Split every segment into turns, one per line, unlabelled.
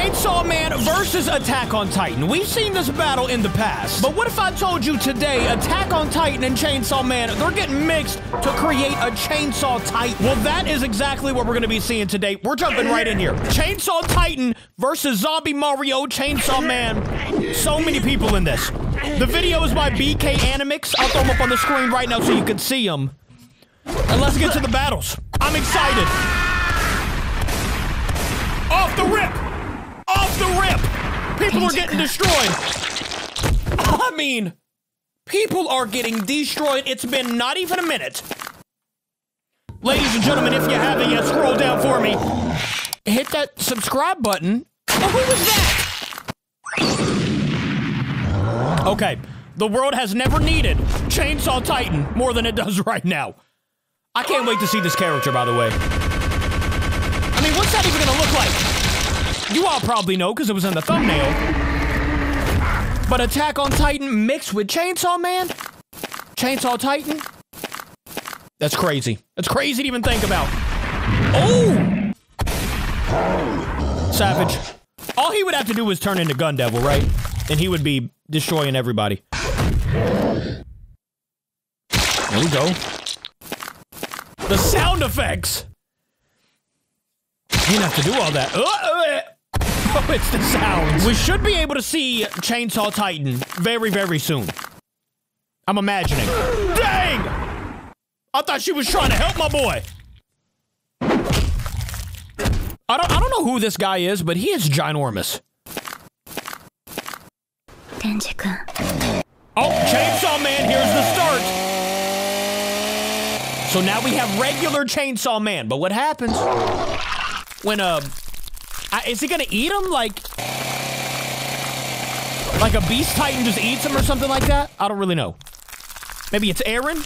Chainsaw Man versus Attack on Titan. We've seen this battle in the past, but what if I told you today Attack on Titan and Chainsaw Man, they're getting mixed to create a Chainsaw Titan? Well, that is exactly what we're gonna be seeing today. We're jumping right in here. Chainsaw Titan versus Zombie Mario Chainsaw Man. So many people in this. The video is by BK Animix. I'll throw them up on the screen right now so you can see them. And let's get to the battles. I'm excited. Off the rip! Off the rip! People are getting destroyed. I mean, people are getting destroyed. It's been not even a minute. Ladies and gentlemen, if you haven't yet, scroll down for me. Hit that subscribe button. Oh, who was that? Okay, the world has never needed Chainsaw Titan more than it does right now. I can't wait to see this character, by the way. I mean, what's that even gonna look like? You all probably know because it was in the thumbnail. But Attack on Titan mixed with Chainsaw Man? Chainsaw Titan? That's crazy. That's crazy to even think about. Oh! Savage. All he would have to do was turn into Gun Devil, right? And he would be destroying everybody. There we go. The sound effects! You didn't have to do all that. Oh, it's the sounds. We should be able to see Chainsaw Titan very, very soon. I'm imagining. Dang! I thought she was trying to help my boy. I don't know who this guy is, but he is ginormous. Oh, Chainsaw Man, here's the start. So now we have regular Chainsaw Man, but what happens when, is he gonna eat him like a Beast Titan just eats him or something like that? I don't really know. Maybe it's Eren?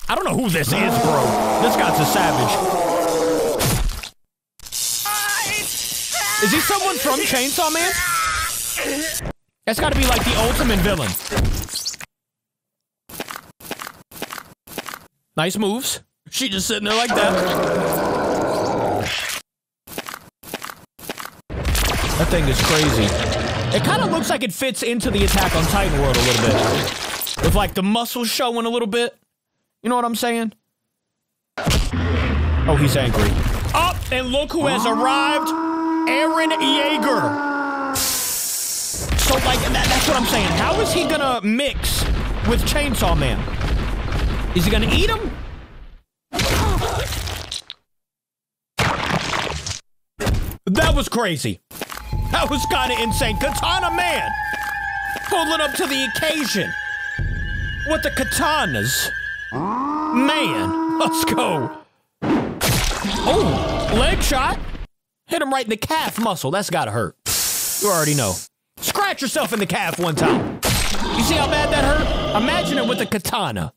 I don't know who this is, bro. This guy's a savage. Is he someone from Chainsaw Man? That's gotta be like the ultimate villain. Nice moves. She just sitting there like that. That thing is crazy. It kind of looks like it fits into the Attack on Titan world a little bit. With like the muscles showing a little bit. You know what I'm saying? Oh, he's angry. Up, and look who has arrived. Eren Yeager. So like, that's what I'm saying. How is he gonna mix with Chainsaw Man? Is he gonna eat him? That was crazy. That was kind of insane. Katana Man pulling up to the occasion with the katanas. Man, let's go. Oh, leg shot. Hit him right in the calf muscle. That's gotta hurt. You already know. Scratch yourself in the calf one time. You see how bad that hurt? Imagine it with a katana.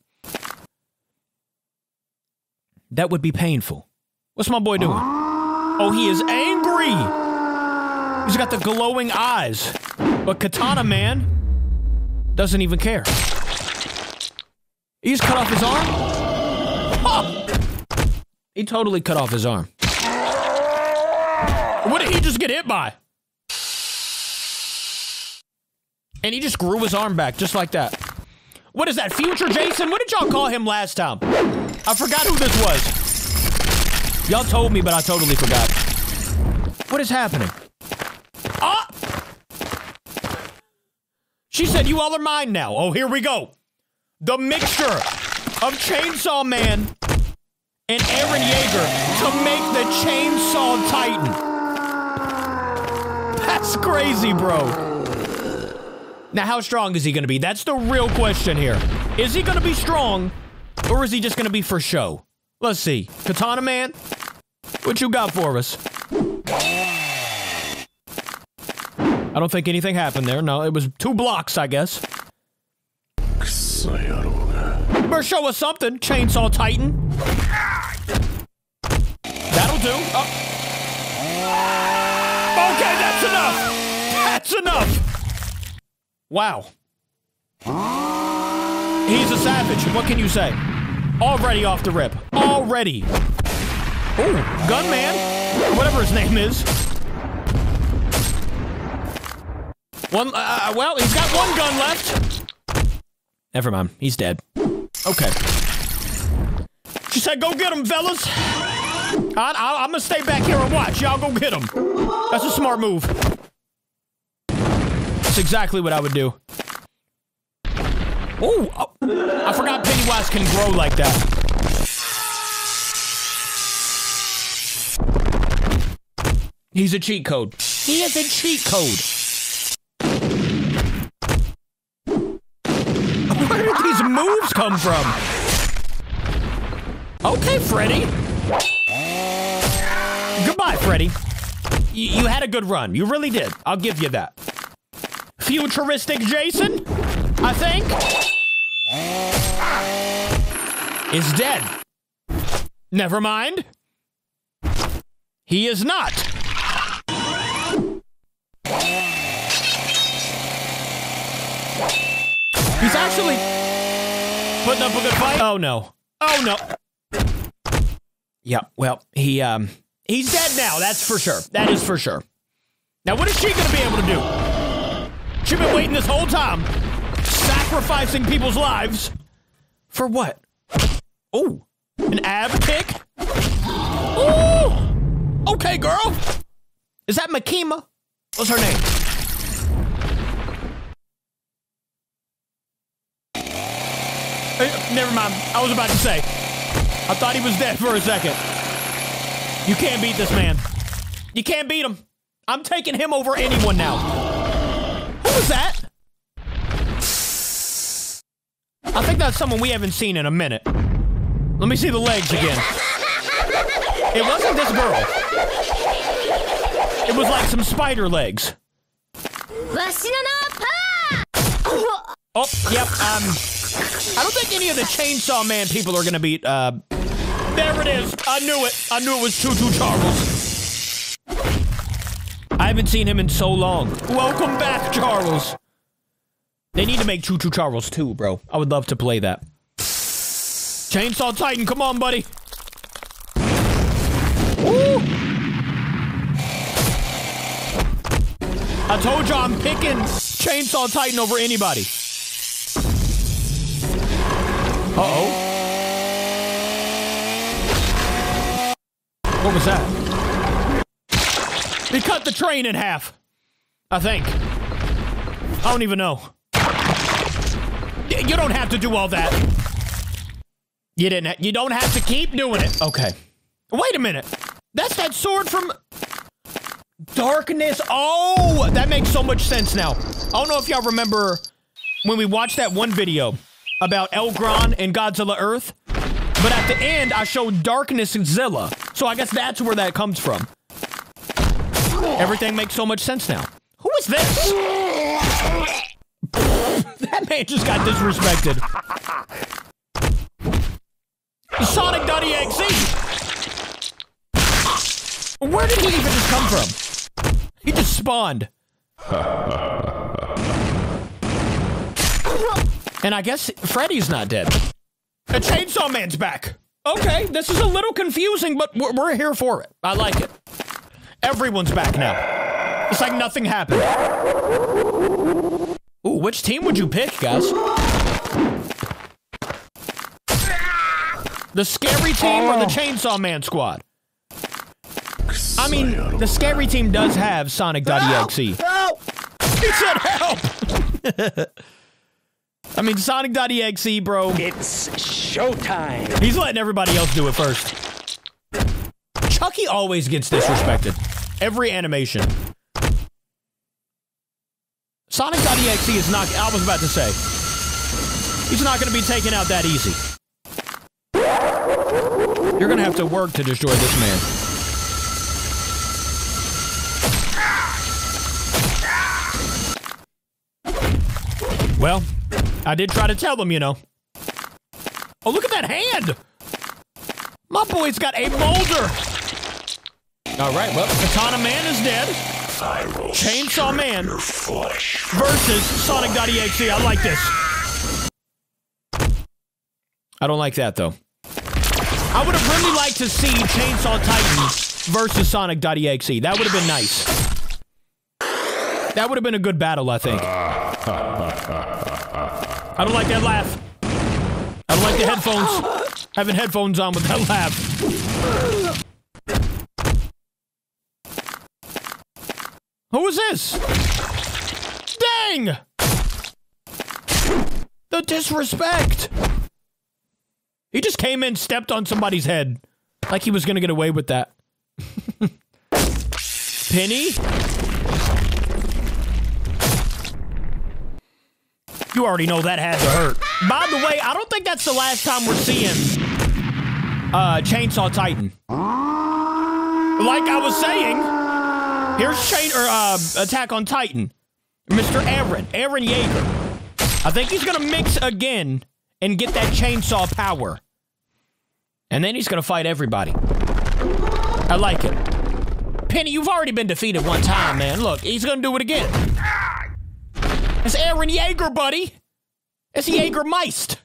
That would be painful. What's my boy doing? Oh, he is angry. He's got the glowing eyes. But Katana Man doesn't even care. He's cut off his arm? Huh. He totally cut off his arm. What did he just get hit by? And he just grew his arm back just like that. What is that, Future Jason? What did y'all call him last time? I forgot who this was. Y'all told me, but I totally forgot. What is happening? Ah! She said, you all are mine now. Oh, here we go. The mixture of Chainsaw Man and Eren Yeager to make the Chainsaw Titan. That's crazy, bro. Now, how strong is he gonna be? That's the real question here. Is he gonna be strong, or is he just gonna be for show? Let's see. Katana Man, what you got for us? I don't think anything happened there. No, it was 2 blocks, I guess. Better show us something, Chainsaw Titan. That'll do. Oh. Okay, that's enough. That's enough. Wow. He's a savage. What can you say? Already off the rip. Already. Ooh, Gunman. Whatever his name is. Well, he's got one gun left. Never mind. He's dead. Okay. She said, go get him, fellas. I'm gonna stay back here and watch. Y'all go get him. That's a smart move. That's exactly what I would do. Ooh, oh, I forgot Pennywise can grow like that. He's a cheat code. He is a cheat code. Where did these moves come from? Okay, Freddy. Goodbye, Freddy. You had a good run. You really did. I'll give you that. Futuristic Jason, I think, is dead. Never mind. He is not. He's actually putting up a good fight. Oh, no. Oh, no. Yeah, well, he's dead now, that's for sure. That is for sure. Now, what is she gonna be able to do? She's been waiting this whole time, sacrificing people's lives. For what? Oh, an ab kick? Ooh! Okay, girl. Is that Makima? What's her name? Never mind, I was about to say. I thought he was dead for a second. You can't beat this man. You can't beat him. I'm taking him over anyone now. Who was that? I think that's someone we haven't seen in a minute. Let me see the legs again. It wasn't this girl. It was like some spider legs. Oh, yep, I don't think any of the Chainsaw Man people are gonna beat, there it is. I knew it. I knew it was Choo Choo Charles. I haven't seen him in so long. Welcome back, Charles. They need to make Choo Choo Charles too, bro. I would love to play that. Chainsaw Titan, come on, buddy. Woo! I told you I'm picking Chainsaw Titan over anybody. Uh-oh. What was that? He cut the train in half. I think. I don't even know. You don't have to do all that. You don't have to keep doing it. Okay. Wait a minute. That's that sword from Darkness. Oh, that makes so much sense now. I don't know if y'all remember when we watched that one video about Elgron and Godzilla Earth, but at the end, I showed Darkness and Zilla, so I guess that's where that comes from. Everything makes so much sense now. Who is this? That man just got disrespected. Sonic.exe! Where did he even just come from? He just spawned. And I guess Freddy's not dead. The Chainsaw Man's back. Okay, this is a little confusing, but we're here for it. I like it. Everyone's back now. It's like nothing happened. Ooh, which team would you pick, guys? The Scary Team or the Chainsaw Man squad? I mean, the Scary Team does have Sonic.exe. Help! He said help! I mean, Sonic.exe, bro.
It's showtime.
He's letting everybody else do it first. Chucky always gets disrespected. Every animation. Sonic.exe is not... I was about to say. He's not going to be taken out that easy. You're going to have to work to destroy this man. Well, I did try to tell them, you know. Oh, look at that hand! My boy's got a boulder! Alright, well, Katana Man is dead. Chainsaw Man versus Sonic.exe. I like this. I don't like that, though. I would have really liked to see Chainsaw Titan versus Sonic.exe. That would have been nice. That would have been a good battle, I think. I don't like that laugh. I don't like the headphones. Having headphones on with that laugh. Who is this? Dang! The disrespect! He just came in, stepped on somebody's head. Like he was gonna get away with that. Penny? You already know that had to hurt. By the way, I don't think that's the last time we're seeing Chainsaw Titan. Like I was saying, here's Attack on Titan. Mr. Eren Yeager. I think he's gonna mix again and get that chainsaw power. And then he's gonna fight everybody. I like it. Penny, you've already been defeated one time, man. Look, he's gonna do it again. It's Eren Yeager, buddy. It's Jägermeister.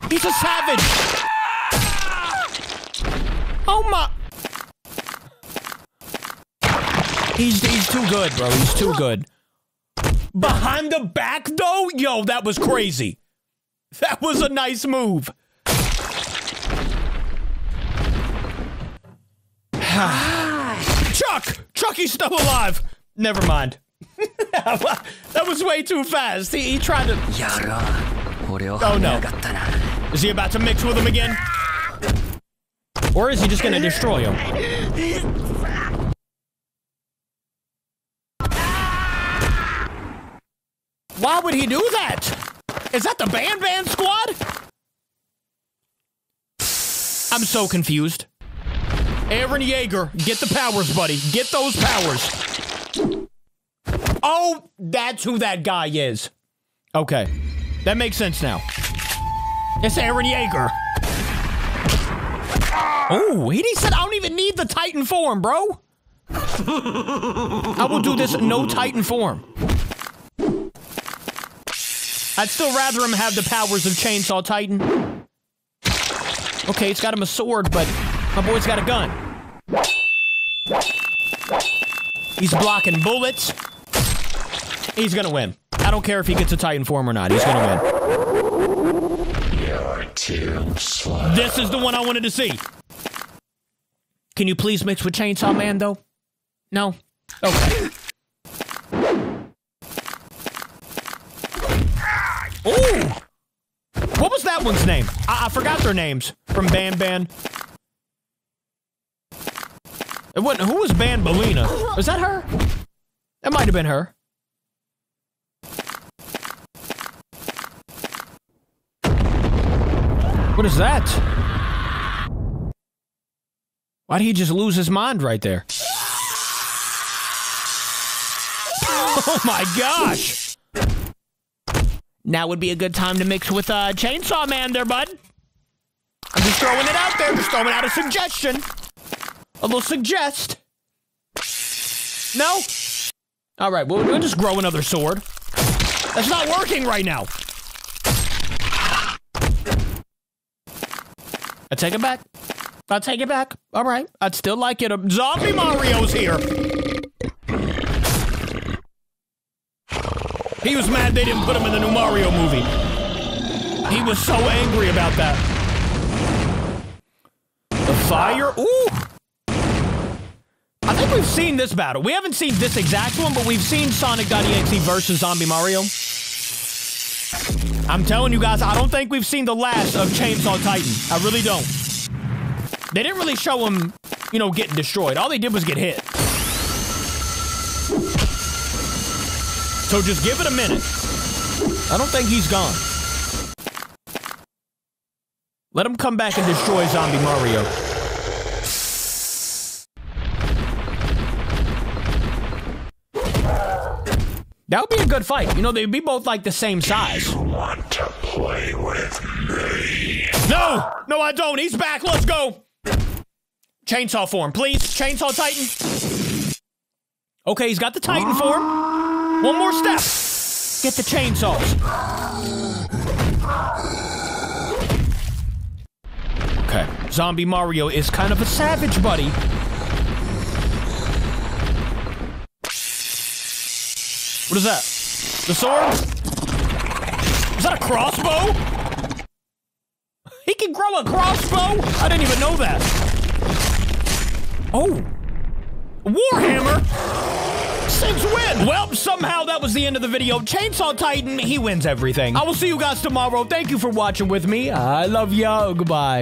He's a savage. Oh my. He's too good, bro. He's too good. Behind the back, though? Yo, that was crazy. That was a nice move. Chucky's still alive. Never mind. That was way too fast. He tried to... Oh, no. Is he about to mix with him again? Or is he just gonna destroy him? Why would he do that? Is that the Ban Squad? I'm so confused. Eren Yeager, get the powers, buddy. Get those powers. Oh, that's who that guy is. Okay. That makes sense now. It's Eren Yeager. Oh, he said I don't even need the Titan form, bro. I will do this no Titan form. I'd still rather him have the powers of Chainsaw Titan. Okay, he's got him a sword, but my boy's got a gun. He's blocking bullets. He's gonna win. I don't care if he gets a Titan form or not. He's gonna win. You're too slow. This is the one I wanted to see. Can you please mix with Chainsaw Man, though? No? Okay. Ooh! What was that one's name? I forgot their names from Ban. It wasn't, who was Banbaleena? Was that her? That might have been her. What is that? Why did he just lose his mind right there? Oh my gosh! Now would be a good time to mix with Chainsaw Man there, bud. I'm just throwing it out there. Just throwing out a suggestion. A little suggest. No? All right, well, we'll just grow another sword. That's not working right now. I take it back. I'll take it back. All right. I'd still like it. Zombie Mario's here. He was mad they didn't put him in the new Mario movie. He was so angry about that. The fire. Ooh. I think we've seen this battle. We haven't seen this exact one, but we've seen Sonic.exe versus Zombie Mario. I'm telling you guys, I don't think we've seen the last of Chainsaw Titan. I really don't. They didn't really show him, you know, getting destroyed. All they did was get hit. So just give it a minute. I don't think he's gone. Let him come back and destroy Zombie Mario. That would be a good fight. You know, they'd be both like the same size.
You want to play with me?
No! No, I don't. He's back. Let's go. Chainsaw form, please. Chainsaw Titan. Okay, he's got the Titan form. One more step. Get the chainsaws. Okay. Zombie Mario is kind of a savage, buddy. What is that? The sword? Is that a crossbow? He can grow a crossbow? I didn't even know that. Oh. Warhammer? Since when? Well, somehow that was the end of the video. Chainsaw Titan, he wins everything. I will see you guys tomorrow. Thank you for watching with me. I love y'all. Goodbye.